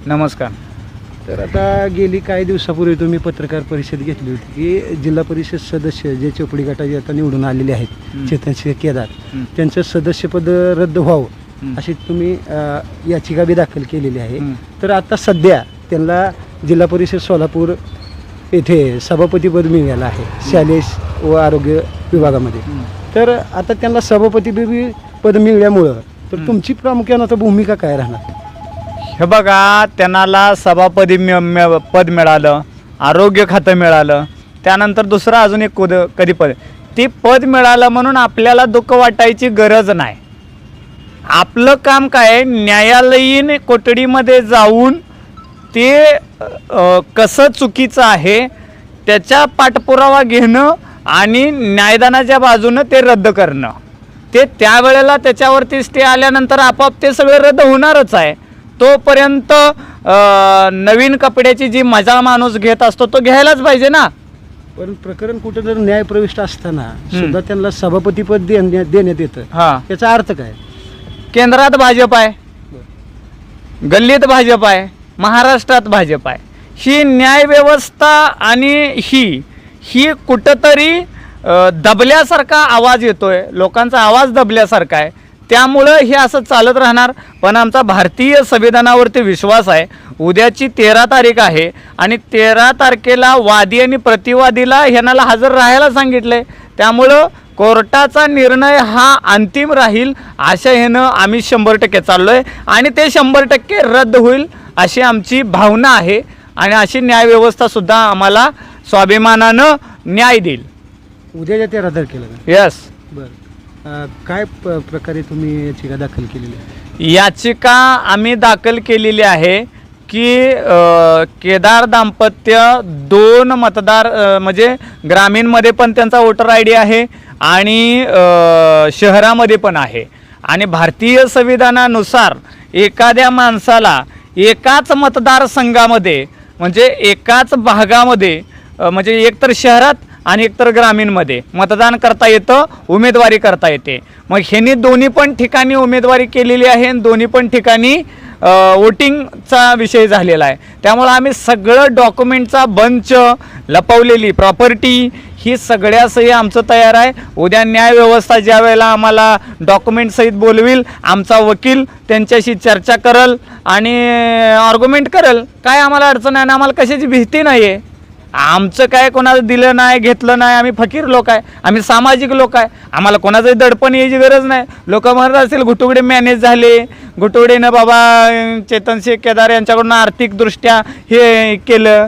नमस्कार. तर आता गेली काही दिवसापूर्वी तुम्ही पत्रकार परिषद घेतली होती की जिल्हा परिषद सदस्य जे चोपडी गटाचे आता निवडून आलेले आहेत चेतनसिंह केदार त्यांचं सदस्यपद रद्द व्हावं अशी तुम्ही याचिका बी दाखल केलेली आहे. तर आता सध्या त्यांना जिल्हा परिषद सोलापूर येथे सभापतीपद मिळालं आहे शालेय व आरोग्य विभागामध्ये. तर आता त्यांना सभापती पद मिळाल्यामुळं तर तुमची प्रामुख्यानं आता भूमिका काय राहणार? हे बघा, त्यांना सभापदी पद मिळालं, आरोग्य खातं मिळालं, त्यानंतर दुसरं अजून एक कधी पद, ती पद मिळालं म्हणून आपल्याला दुःख वाटायची गरज नाही. आपलं काम काय, न्यायालयीन कोठडीमध्ये जाऊन ते कसं चुकीचं आहे त्याच्या पाठपुरावा घेणं आणि न्यायदानाच्या बाजूनं ते रद्द करणं. ते त्यावेळेला त्याच्यावरती स्टे आल्यानंतर आपोआप ते सगळं रद्द होणारच आहे. तोपर्यंत नवीन कपड्याची जी मजा माणूस घेत असतो तो घ्यायलाच पाहिजे ना. पण प्रकरण कुठं जर न्यायप्रविष्ट असताना सुद्धा त्यांना सभापतीपद देण्यात येतं, याचा अर्थ काय? केंद्रात भाजप आहे, गल्लीत भाजप आहे, महाराष्ट्रात भाजप आहे. ही न्यायव्यवस्था आणि ही कुठंतरी दबल्यासारखा आवाज येतोय, लोकांचा आवाज दबल्यासारखा आहे. त्यामुळं हे असं चालत राहणार. पण आमचा भारतीय संविधानावरती विश्वास आहे. उद्याची 13 तारीख आहे आणि 13 तारखेला वादी आणि प्रतिवादीला ह्यांना हजर राहायला सांगितलंय. त्यामुळं कोर्टाचा निर्णय हा अंतिम राहील अशा ह्यानं आम्ही 100% चाललोय आणि ते 100% रद्द होईल अशी आमची भावना आहे आणि अशी न्यायव्यवस्थासुद्धा आम्हाला स्वाभिमानानं न्याय देईल. उद्याच्या 13 तारखेला? यस. बरं, काय प्रकारे तुम्ही याचिका दाखल केलेली आहे? याचिका आम्ही दाखल केलेली आहे की केदार दाम्पत्य 2 मतदार म्हणजे ग्रामीणमध्ये पण त्यांचा वोटर ID आहे आणि शहरामध्ये पण आहे. आणि भारतीय संविधानानुसार एखाद्या माणसाला एकाच मतदारसंघामध्ये म्हणजे एकाच भागामध्ये म्हणजे एकतर शहरात आणि एकतर ग्रामीणमध्ये मतदान करता येतं, उमेदवारी करता येते. मग ह्यांनी दोन्ही पण ठिकाणी उमेदवारी केलेली आहे आणि दोन्ही पण ठिकाणी वोटिंगचा विषय झालेला आहे. त्यामुळं आम्ही सगळं डॉक्युमेंटचा बंच, लपवलेली प्रॉपर्टी ही सगळ्यासही आमचं तयार आहे. उद्या न्यायव्यवस्था ज्या वेळेला आम्हाला डॉक्युमेंटसहित बोलविल, आमचा वकील त्यांच्याशी चर्चा करल आणि आर्ग्युमेंट करल. काय आम्हाला अडचण आहे ना, आम्हाला कशाची भीती नाही आहे. आमचं काय कोणाला दिलं नाही, घेतलं नाही. आम्ही फकीर लोक आहे, आम्ही सामाजिक लोक आहे. आम्हाला कोणाचंही दडपण यायची गरज नाही. लोक म्हणत असेल घुटुगडे मॅनेज झाले, घुटुगडेनं बाबा चेतनसिंह केदार यांच्याकडून आर्थिकदृष्ट्या हे केलं,